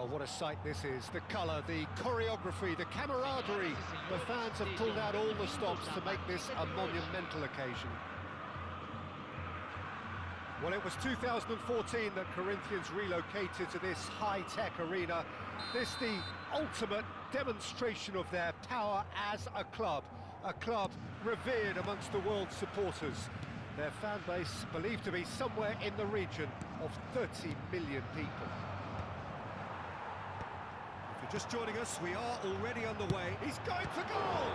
Oh, what a sight this is. The colour, the choreography, the camaraderie. The fans have pulled out all the stops to make this a monumental occasion. Well, it was 2014 that Corinthians relocated to this high-tech arena. This the ultimate demonstration of their power as a club revered amongst the world's supporters. Their fan base believed to be somewhere in the region of 30 million people. If you're just joining us, we are already underway. He's going for goal!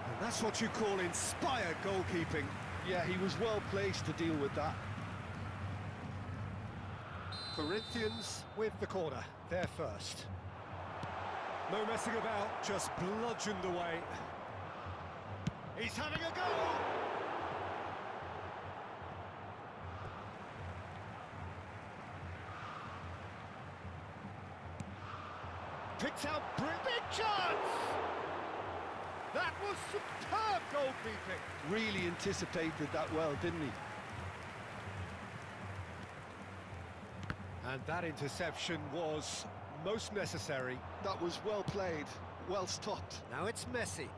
And that's what you call inspired goalkeeping. Yeah, he was well placed to deal with that. Corinthians with the corner, they're first. No messing about, just bludgeoned away. He's having a go! Picked out, big chance! That was superb goalkeeping! Really anticipated that well, didn't he? And that interception was most necessary. That was well played, well stopped. Now it's Messi.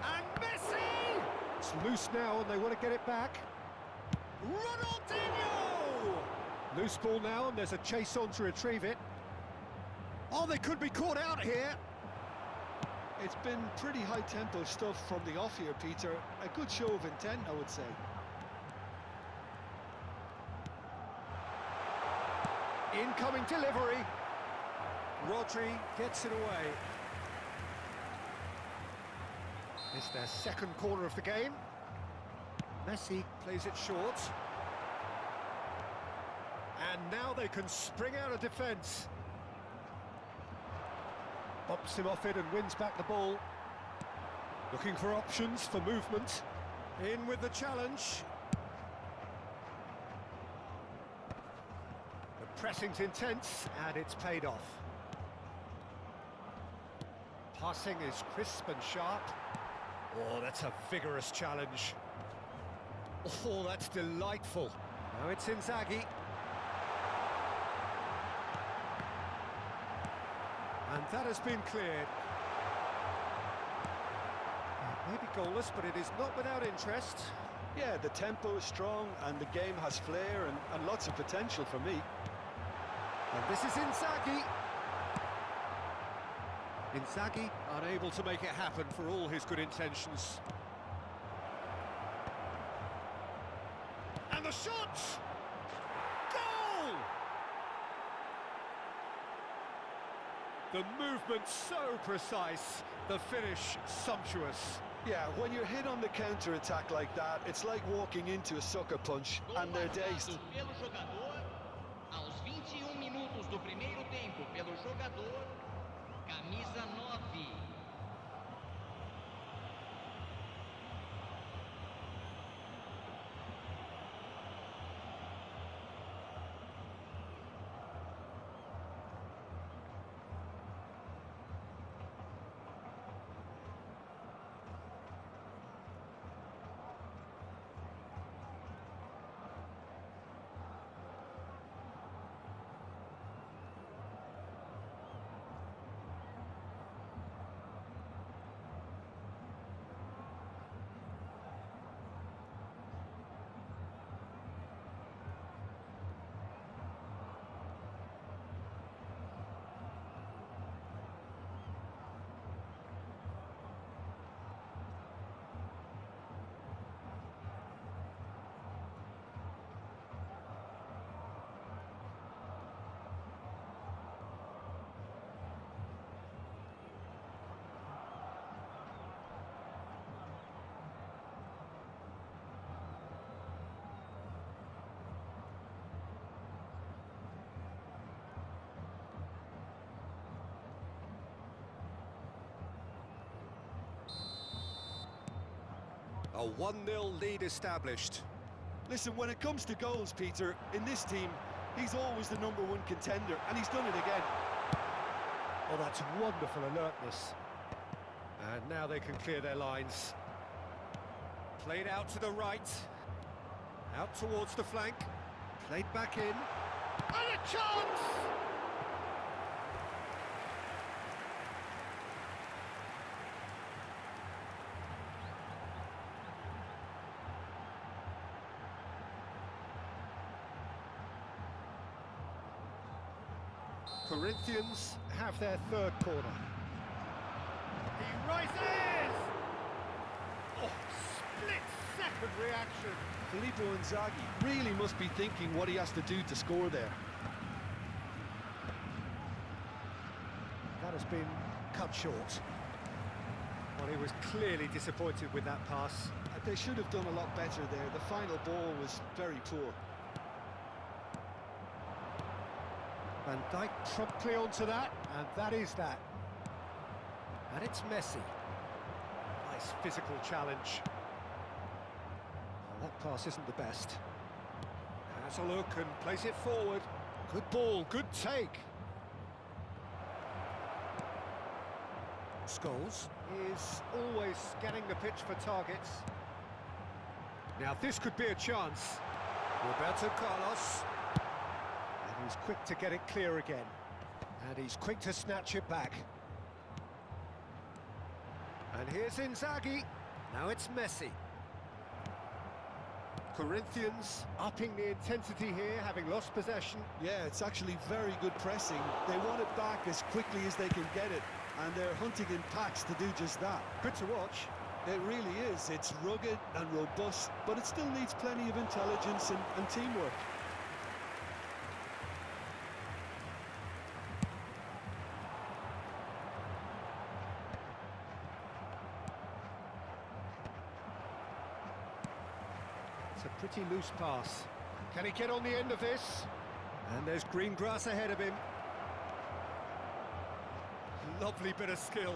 And Messi! It's loose now and they want to get it back. Ronaldinho! Loose ball now and there's a chase on to retrieve it. Oh, they could be caught out here. It's been pretty high-tempo stuff from the off here, Peter. A good show of intent, I would say. Incoming delivery. Rodri gets it away. It's their second corner of the game. Messi plays it short. And now they can spring out of defence. Bumps him off it and wins back the ball. Looking for options for movement. In with the challenge. The pressing's intense and it's paid off. Passing is crisp and sharp. Oh, that's a vigorous challenge. Oh, that's delightful. Now it's Inzaghi. And that has been cleared. Maybe goalless, but it is not without interest. Yeah, the tempo is strong and the game has flair and lots of potential for me. And this is Inzaghi. Inzaghi unable to make it happen for all his good intentions. And the shot! Goal! The movement so precise, the finish sumptuous. Yeah, when you're hit on the counter-attack like that, it's like walking into a sucker punch, and they're dazed. Pelo jogador, aos 21 minutos do primeiro tempo, pelo jogador, camisa 9. A 1-0 lead established. Listen, when it comes to goals, Peter, in this team, he's always the #1 contender, and he's done it again. Oh, that's wonderful alertness. And now they can clear their lines. Played out to the right. Out towards the flank. Played back in. And a chance! Corinthians have their third corner. He rises! Oh, split-second reaction. Filippo Inzaghi really must be thinking what he has to do to score there. That has been cut short. Well, he was clearly disappointed with that pass. They should have done a lot better there. The final ball was very poor. Van Dijk promptly onto that, and that is that. And it's Messi. Nice physical challenge. Well, that pass isn't the best. Has a look and plays it forward. Good ball, good take. Scholes is always scanning the pitch for targets. Now this could be a chance. Roberto Carlos. And he's quick to get it clear again. And he's quick to snatch it back. And here's Inzaghi. Now it's Messi. Corinthians upping the intensity here, having lost possession. Yeah, it's actually very good pressing. They want it back as quickly as they can get it, and they're hunting in packs to do just that. Good to watch. It really is. It's rugged and robust, but it still needs plenty of intelligence and teamwork. It's a pretty loose pass. Can he get on the end of this? And there's green grass ahead of him. Lovely bit of skill.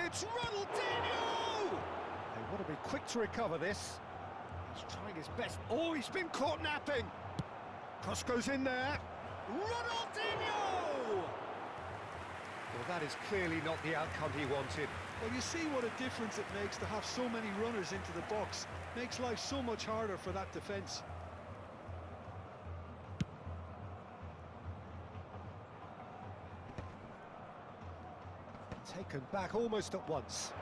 It's Ronaldinho! They want to be quick to recover this. He's trying his best. Oh, he's been caught napping. Cross goes in there. Ronaldinho! Well, that is clearly not the outcome he wanted. Well, you see what a difference it makes to have so many runners into the box. Makes life so much harder for that defence. Taken back almost at once.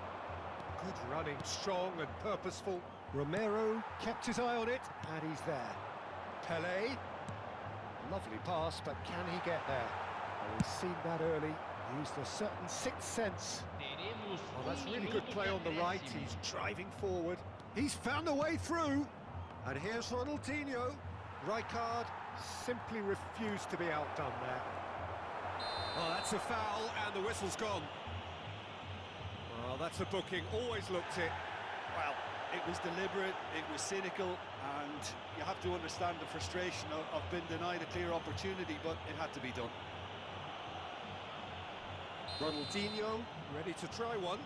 Good running, strong and purposeful. Romero kept his eye on it, and he's there. Pelé. Lovely pass, but can he get there? Well, he's seen that early. Used a certain sixth sense. Oh, that's really good play on the right. He's driving forward. He's found a way through. And here's Ronaldinho. Rijkaard simply refused to be outdone there. Oh, that's a foul, and the whistle's gone. Well, that's a booking. Always looked it. Well, it was deliberate, it was cynical, and you have to understand the frustration of being denied a clear opportunity, but it had to be done. Ronaldinho, ready to try one.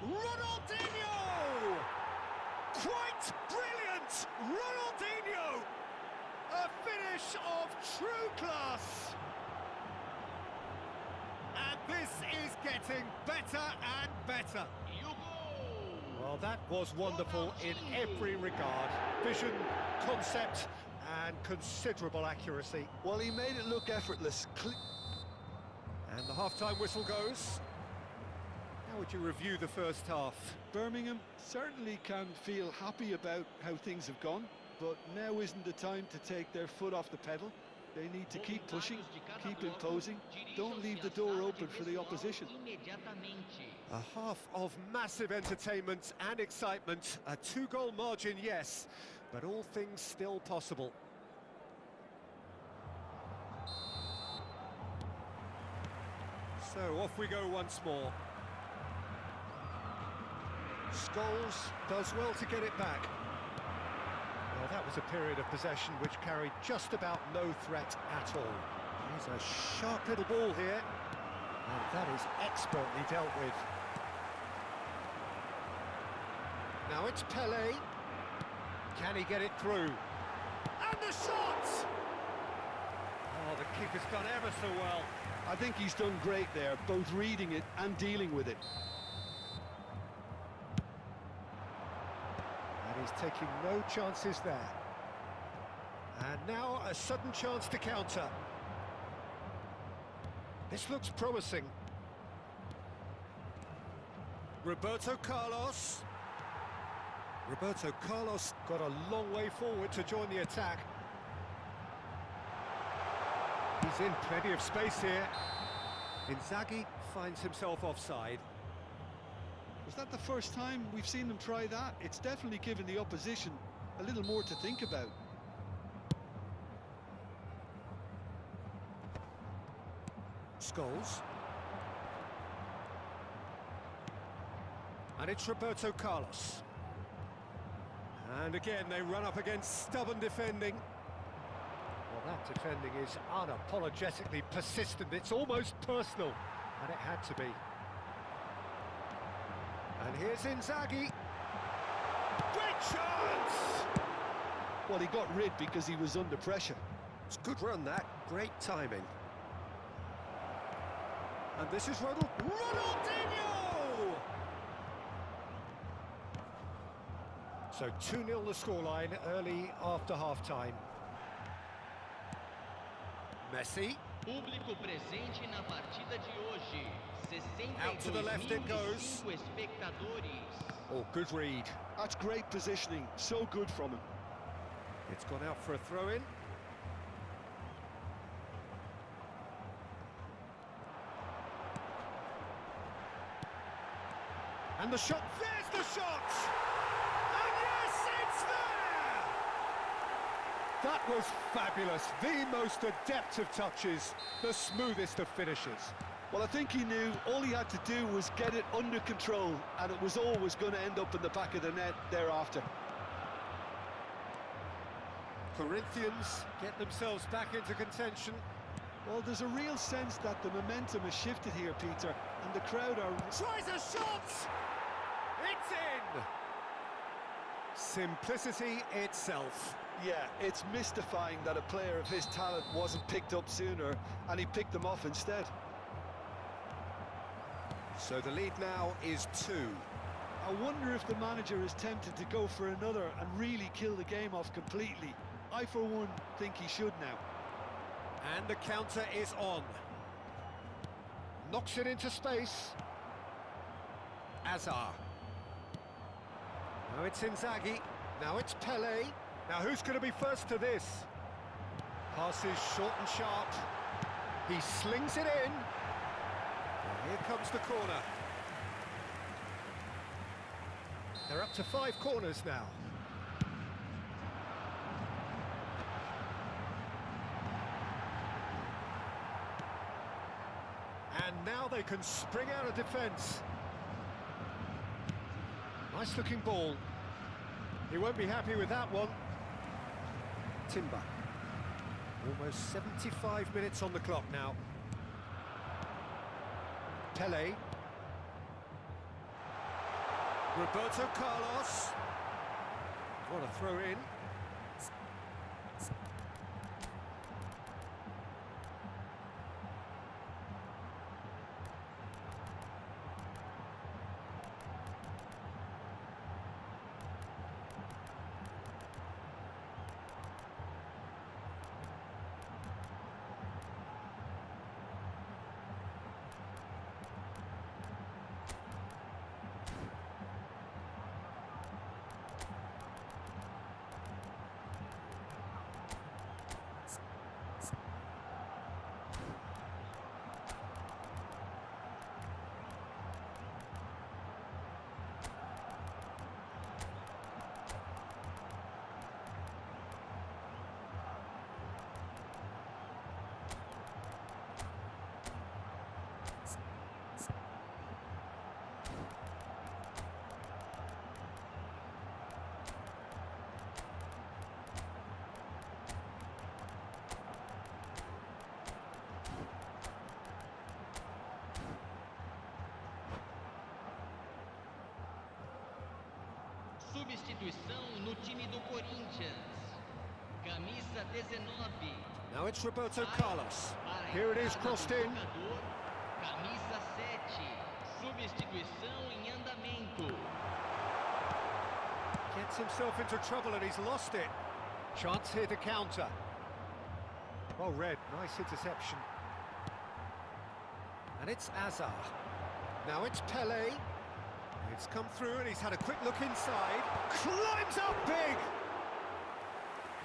Ronaldinho! Quite brilliant! Ronaldinho! A finish of true class! And this is getting better and better. Well, that was wonderful in every regard. Vision, concept, and considerable accuracy. Well, he made it look effortless. And the half-time whistle goes. How would you review the first half? Birmingham certainly can feel happy about how things have gone, but now isn't the time to take their foot off the pedal. They need to keep pushing, keep imposing, don't leave the door open for the opposition. A half of massive entertainment and excitement. A two-goal margin, yes, but all things still possible. So off we go once more. Scholes does well to get it back. Well, that was a period of possession which carried just about no threat at all. Here's a sharp little ball here, and that is expertly dealt with. Now it's Pelé. Can he get it through? And the shot! Oh, the keeper's done ever so well. I think he's done great there, both reading it and dealing with it. And He's taking no chances there. And now a sudden chance to counter. This looks promising. Roberto Carlos. Roberto Carlos got a long way forward to join the attack. He's in plenty of space here. Inzaghi finds himself offside. Was that the first time we've seen them try that? It's definitely given the opposition a little more to think about. Scholes. And it's Roberto Carlos. And again, they run up against stubborn defending. Well, that defending is unapologetically persistent. It's almost personal, and it had to be. And here's Inzaghi. Great chance! Well, he got rid because he was under pressure. It's a good run, that. Great timing. And this is Ronaldinho! So 2-0 the scoreline early after half-time. Messi. Público presente na partida de hoje. Out to the left it goes. 62.005 espectadores. Oh, good read. That's great positioning. So good from him. It's gone out for a throw-in. And the shot, there's the shot! And yes, it's there! That was fabulous, the most adept of touches, the smoothest of finishes. Well, I think he knew all he had to do was get it under control, and it was always going to end up in the back of the net thereafter. Corinthians get themselves back into contention. Well, there's a real sense that the momentum has shifted here, Peter, and the crowd are... Tries a shot! It's in! Simplicity itself. Yeah, it's mystifying that a player of his talent wasn't picked up sooner, and he picked them off instead. So the lead now is 2. I wonder if the manager is tempted to go for another and really kill the game off completely. I, for one, think he should now. And the counter is on. Knocks it into space. Azar. Now it's Inzaghi. Now it's Pelé. Now who's going to be first to this? Passes short and sharp. He slings it in. And here comes the corner. They're up to 5 corners now. And now they can spring out of defence. Nice looking ball. He won't be happy with that one. Timber. Almost 75 minutes on the clock now. Pelé. Roberto Carlos. What a throw in. Substituição no time do Corinthians. Camisa 19. Now it's Roberto Carlos. Here it is, crossed in. Camisa 7. Substituição em andamento. Gets himself into trouble and he's lost it. Chance here to counter. Well read, nice interception. And it's Azar. Now it's Pele. It's come through and he's had a quick look inside. Climbs up big!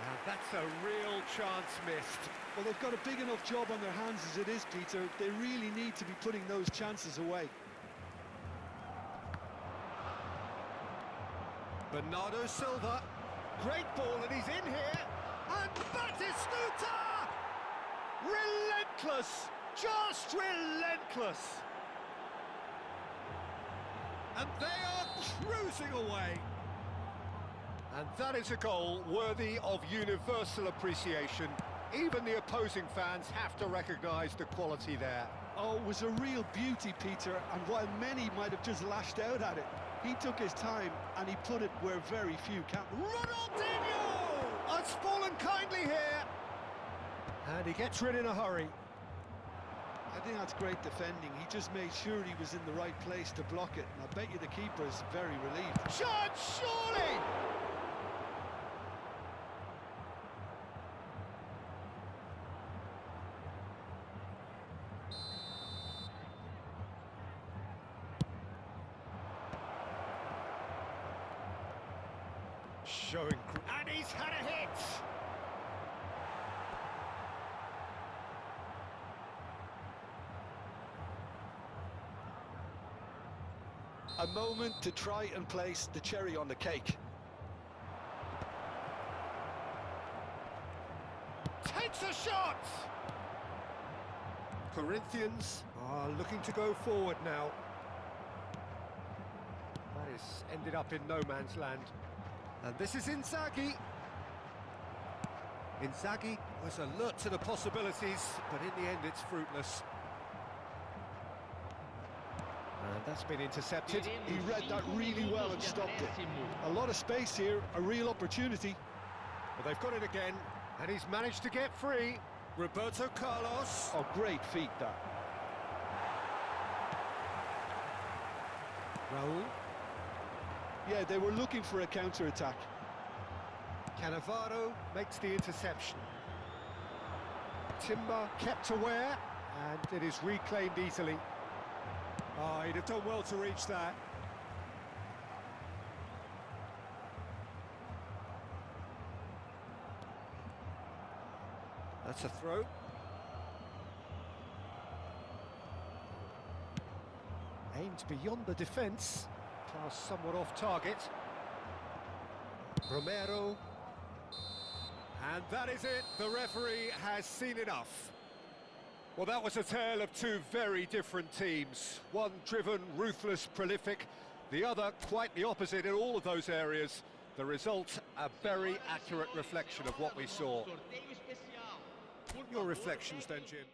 And that's a real chance missed. Well, they've got a big enough job on their hands as it is, Peter. They really need to be putting those chances away. Bernardo Silva. Great ball and he's in here. And Batistuta! Relentless! Just relentless! And they are cruising away. And that is a goal worthy of universal appreciation. Even the opposing fans have to recognise the quality there. Oh, it was a real beauty, Peter, and while many might have just lashed out at it, he took his time and he put it where very few can. Ronaldinho has fallen kindly here. And he gets rid in a hurry. I think that's great defending. He just made sure he was in the right place to block it, and I bet you the keeper is very relieved. Chance, surely! Showing, and he's had a hit! A moment to try and place the cherry on the cake. Takes a shot! Corinthians are looking to go forward now. That is ended up in no man's land. And this is Inzaghi. Inzaghi was alert to the possibilities, but in the end it's fruitless. And that's been intercepted. He read that really well and stopped it. A lot of space here, a real opportunity. But they've got it again, and he's managed to get free. Roberto Carlos. Oh, great feat, that. Raul. Yeah, they were looking for a counter-attack. Cannavaro makes the interception. Timber kept aware, and it is reclaimed easily. Oh, he'd have done well to reach that. That's a throw. Aimed beyond the defence. Pass somewhat off target. Romero. And that is it. The referee has seen enough. Well, that was a tale of two very different teams. One driven, ruthless, prolific. The other quite the opposite in all of those areas. The result, a very accurate reflection of what we saw. Your reflections then, Jim?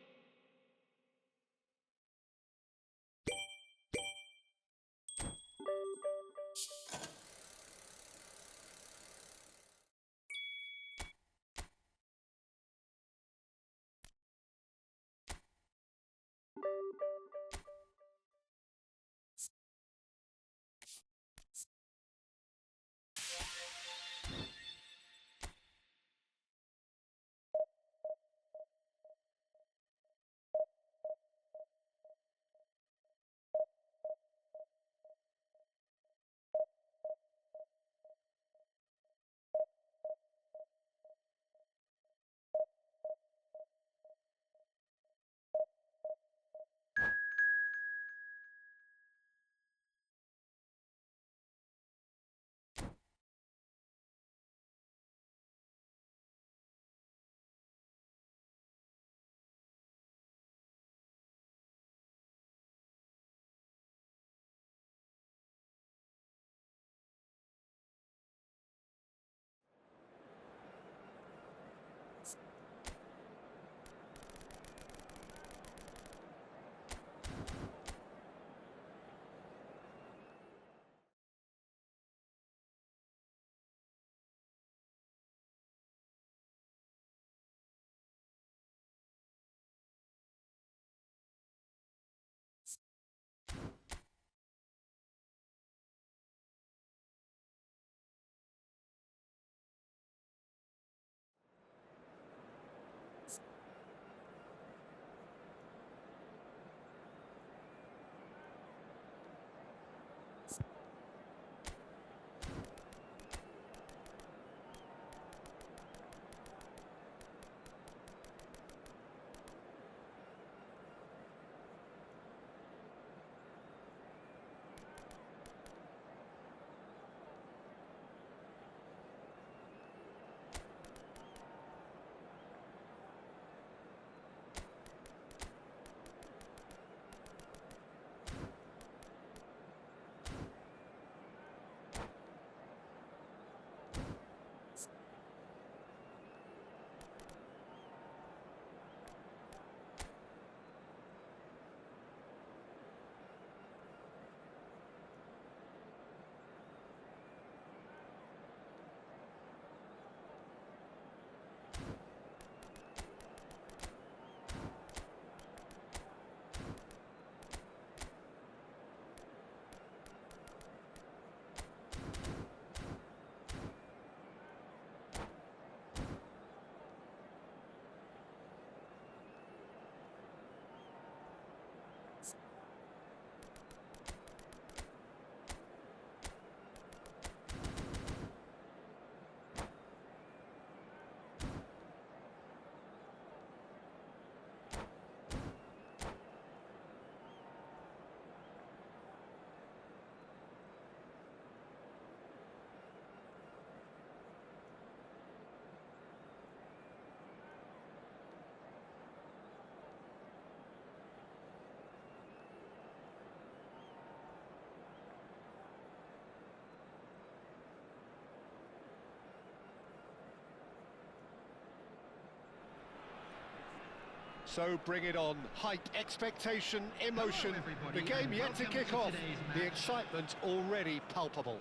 So bring it on. Hype, expectation, emotion. The game yet to kick off. The excitement already palpable.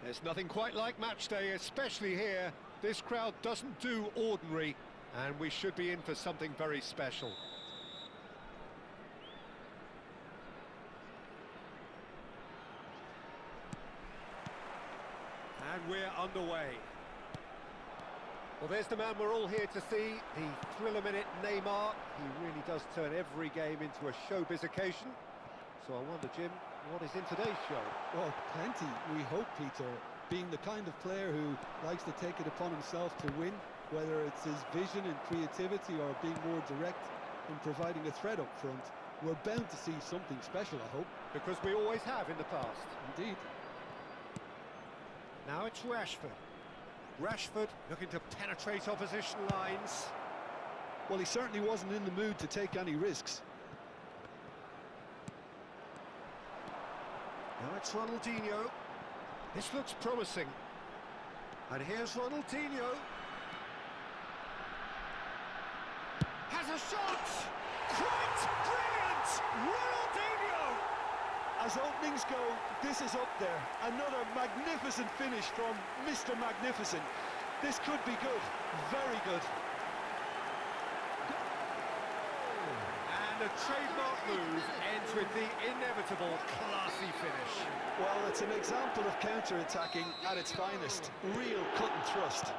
There's nothing quite like match day, especially here. This crowd doesn't do ordinary, and we should be in for something very special. And we're underway. Well, there's the man we're all here to see, the thriller-minute Neymar. He really does turn every game into a showbiz occasion. So I wonder, Jim, what is in today's show? Well, plenty, we hope, Peter. Being the kind of player who likes to take it upon himself to win, whether it's his vision and creativity or being more direct in providing a threat up front, we're bound to see something special, I hope. Because we always have in the past. Indeed. Now it's Rashford. Rashford looking to penetrate opposition lines. Well, he certainly wasn't in the mood to take any risks. Now it's Ronaldinho. This looks promising. And here's Ronaldinho. Has a shot! Quite brilliant! Ronaldinho! As openings go, this is up there. Another magnificent finish from Mr. Magnificent. This could be good, very good. And the trademark move ends with the inevitable classy finish. Well, it's an example of counter-attacking at its finest. Real cut and thrust.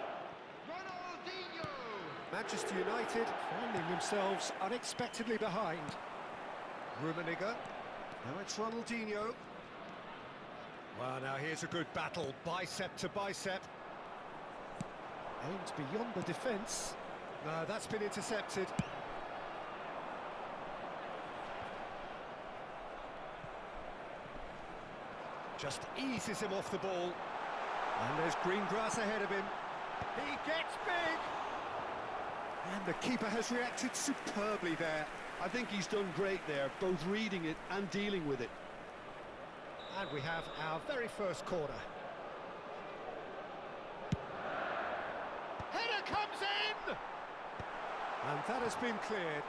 Ronaldinho! Manchester United finding themselves unexpectedly behind. Rummenigge. Now it's Ronaldinho. Well, now here's a good battle, bicep to bicep. Aimed beyond the defence. No, that's been intercepted. Just eases him off the ball. And there's green grass ahead of him. He gets big! And the keeper has reacted superbly there. I think he's done great there, both reading it and dealing with it. And we have our very first corner. Header comes in! And that has been cleared.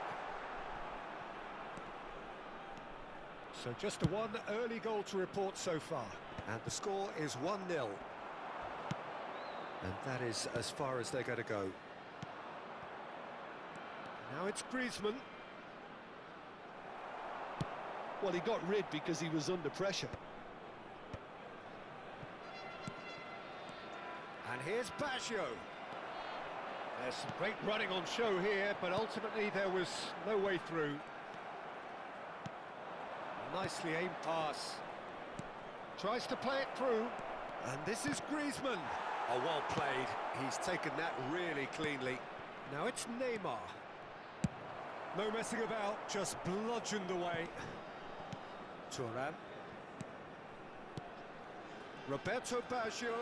So just the one early goal to report so far. And the score is 1-0. And that is as far as they're going to go. Now it's Griezmann. Well, he got rid because he was under pressure. And here's Baggio. There's some great running on show here, but ultimately there was no way through. Nicely aimed pass. Tries to play it through. And this is Griezmann. Oh, well played. He's taken that really cleanly. Now it's Neymar. No messing about, just bludgeoned away. Thuram. Roberto Baggio.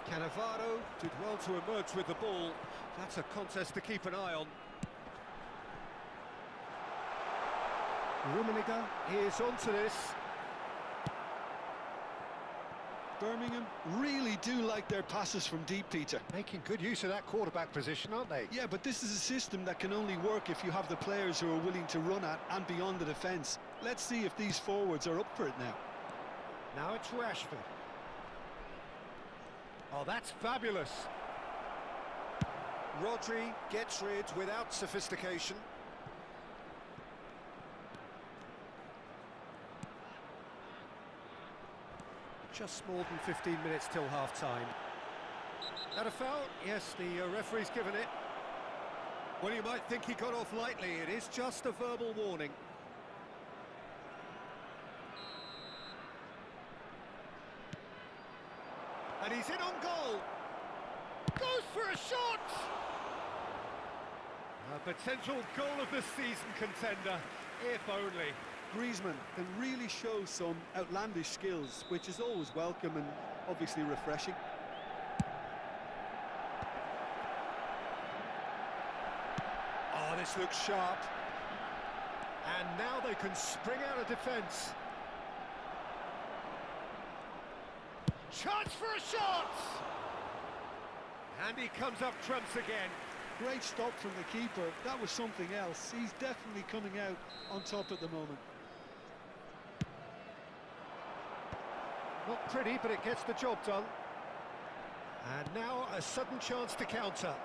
Cannavaro did well to emerge with the ball. That's a contest to keep an eye on. Rummenigge is onto this. Birmingham really do like their passes from deep, Peter. Making good use of that quarterback position, aren't they? Yeah, but this is a system that can only work if you have the players who are willing to run at and beyond the defence. Let's see if these forwards are up for it now. Now it's Rashford. Oh, that's fabulous. Rodri gets rid without sophistication. Just more than 15 minutes till half-time. That a foul? Yes, the referee's given it. Well, you might think he got off lightly. It is just a verbal warning. And he's in on goal. Goes for a shot! A potential goal of the season contender, if only. Griezmann can really show some outlandish skills, which is always welcome and obviously refreshing. Oh, this looks sharp. And now they can spring out of defence. Chance for a shot! And he comes up trumps again. Great stop from the keeper. That was something else. He's definitely coming out on top at the moment. Not pretty, but it gets the job done. And now a sudden chance to counter.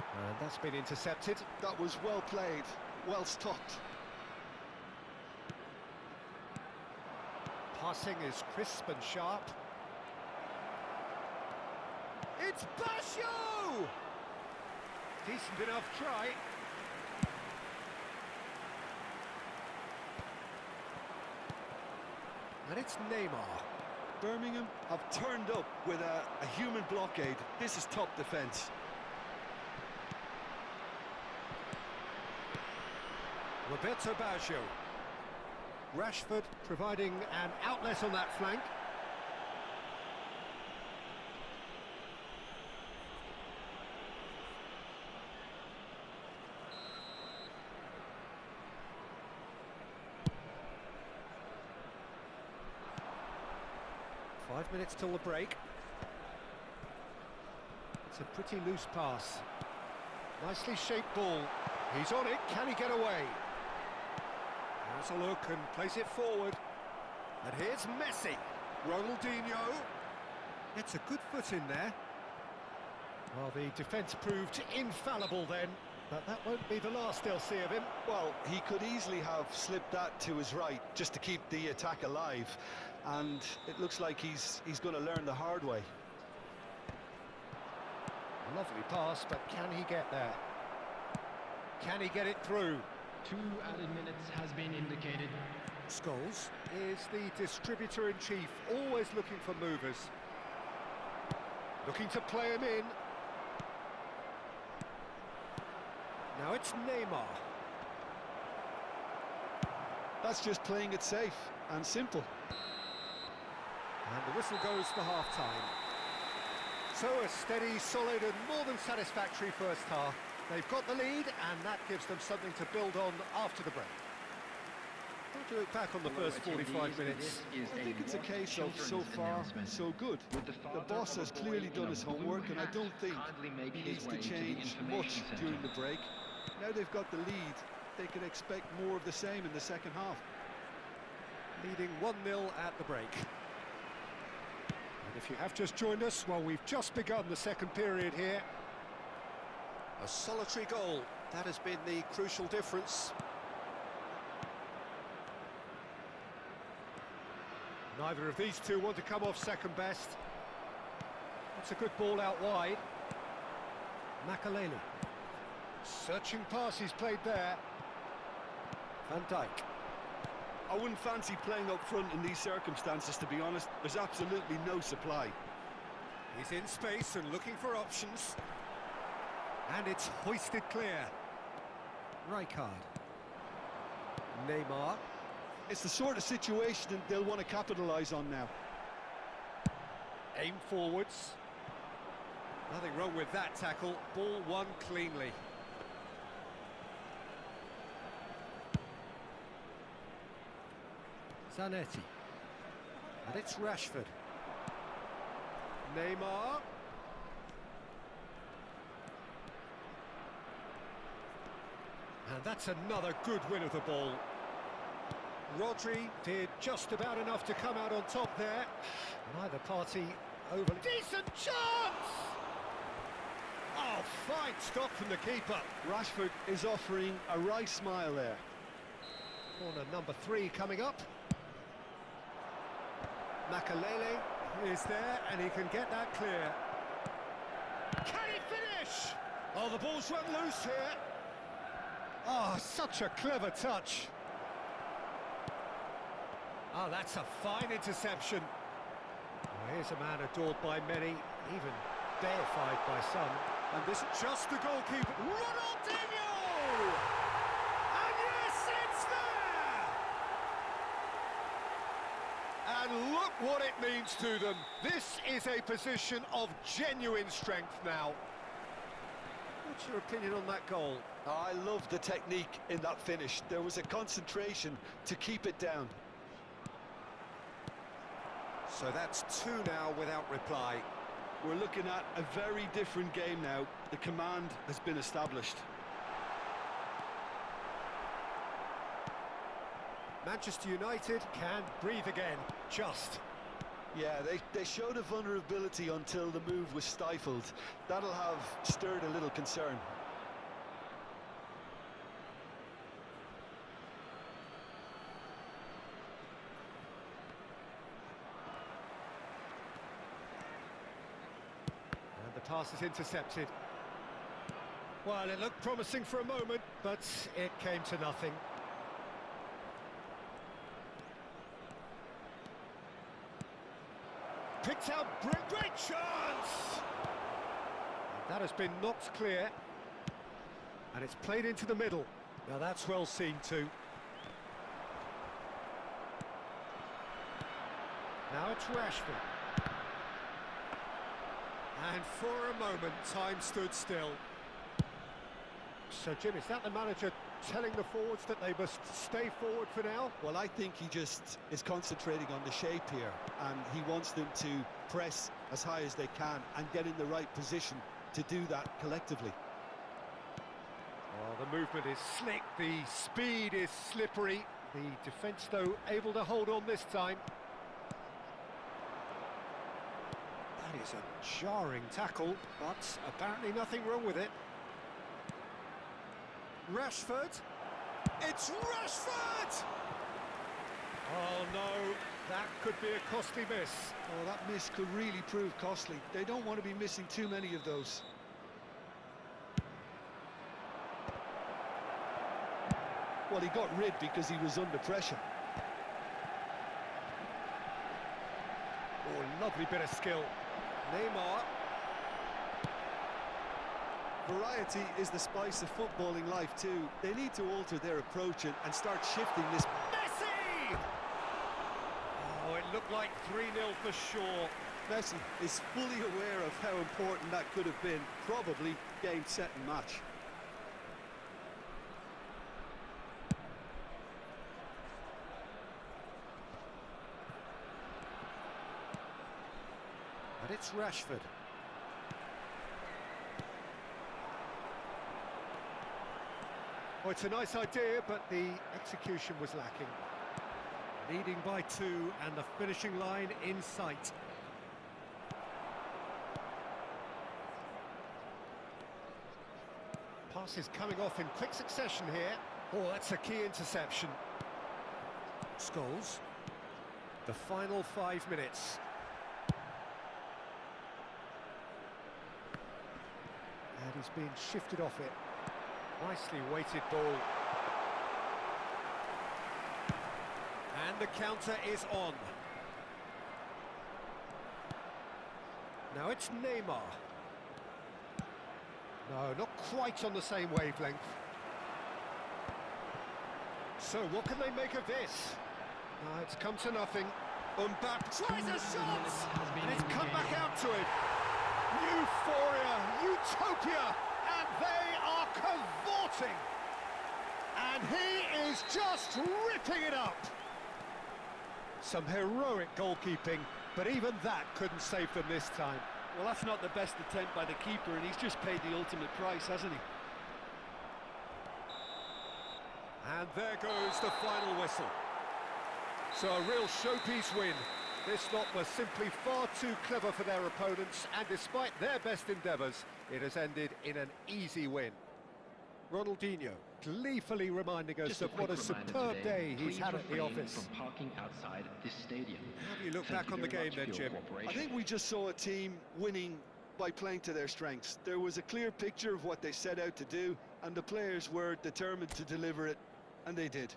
And that's been intercepted. That was well played, well stopped. Passing is crisp and sharp. It's Basho! Decent enough try. And it's Neymar. Birmingham have turned up with a human blockade. This is top defence. Roberto Baggio. Rashford providing an outlet on that flank. Five minutes till the break. It's a pretty loose pass. Nicely shaped ball. He's on it. Can he get away? Has a look and plays it forward. And here's Messi. Ronaldinho. It's a good foot in there. Well, the defence proved infallible then, but that won't be the last they'll see of him. Well, he could easily have slipped that to his right just to keep the attack alive. And it looks like he's going to learn the hard way. Lovely pass, but can he get there? Can he get it through? 2 added minutes has been indicated. Scholes is the distributor-in-chief, always looking for movers. Looking to play him in. Now it's Neymar. That's just playing it safe and simple. And the whistle goes for half-time. So a steady, solid and more than satisfactory first half. They've got the lead and that gives them something to build on after the break. What do you look back on the first 45 minutes? I think it's a case of so far, so good. The boss has clearly done his homework and I don't think he needs to change much during the break. Now they've got the lead, they can expect more of the same in the second half. Leading 1-0 at the break. And if you have just joined us, well, we've just begun the second period here. A solitary goal, that has been the crucial difference. Neither of these two want to come off second best. That's a good ball out wide. Makaleli. Searching pass he's played there. Van Dijk. I wouldn't fancy playing up front in these circumstances, to be honest. There's absolutely no supply. He's in space and looking for options. And it's hoisted clear. Rijkaard. Neymar. It's the sort of situation that they'll want to capitalise on now. Aim forwards. Nothing wrong with that tackle. Ball won cleanly. Zanetti. And it's Rashford. Neymar. And that's another good win of the ball. Rodri did just about enough to come out on top there. Neither party overly... Decent chance! Oh, fine stop from the keeper. Rashford is offering a right smile there. Corner number 3 coming up. Makaleli is there and he can get that clear. Can he finish? Oh, the ball's run loose here. Oh, such a clever touch. Oh, that's a fine interception. Well, here's a man adored by many, even deified by some. And this is just the goalkeeper. Ronaldinho! And yes, it's there! And look what it means to them. This is a position of genuine strength now. What's your opinion on that goal? I love the technique in that finish. There was a concentration to keep it down. So that's 2 now without reply. We're looking at a very different game now. The command has been established. Manchester United can breathe again, just. Yeah, they showed a vulnerability until the move was stifled. That'll have stirred a little concern. And the pass is intercepted. Well, it looked promising for a moment, but it came to nothing. Picked out, great chance! And that has been knocked clear. And it's played into the middle. Now that's well seen too. Now it's Rashford. And for a moment, time stood still. So, Jim, is that the manager telling the forwards that they must stay forward for now? Well, I think he just is concentrating on the shape here, and he wants them to press as high as they can and get in the right position to do that collectively. Oh, the movement is slick, the speed is slippery. The defence, though, able to hold on this time. That is a jarring tackle, but apparently nothing wrong with it. Rashford. It's Rashford! Oh no, that could be a costly miss. Oh, that miss could really prove costly. They don't want to be missing too many of those. Well, he got rid because he was under pressure. Oh, lovely bit of skill. Neymar. Variety is the spice of footballing life too. They need to alter their approach and start shifting this. Messi! Oh, it looked like 3-0 for sure. Messi is fully aware of how important that could have been. Probably game, set and match. And it's Rashford. Oh, it's a nice idea, but the execution was lacking. Leading by 2 and the finishing line in sight. Pass is coming off in quick succession here. Oh, that's a key interception. Scholes. The final 5 minutes. And he's being shifted off it. Nicely weighted ball. And the counter is on. Now it's Neymar. No, not quite on the same wavelength. So what can they make of this? It's come to nothing. Mbappe tries a shot! And it's come back out to him. Euphoria, utopia, and they are cavorting. And he is just ripping it up. Some heroic goalkeeping, but even that couldn't save them this time. Well, that's not the best attempt by the keeper, and he's just paid the ultimate price, hasn't he? And there goes the final whistle. So a real showpiece win. This lot was simply far too clever for their opponents, and despite their best endeavours, it has ended in an easy win. Ronaldinho gleefully reminding us of what a superb day he's had at the office. From parking outside this stadium. How do you look back on the game then, Jim? I think we just saw a team winning by playing to their strengths. There was a clear picture of what they set out to do, and the players were determined to deliver it, and they did.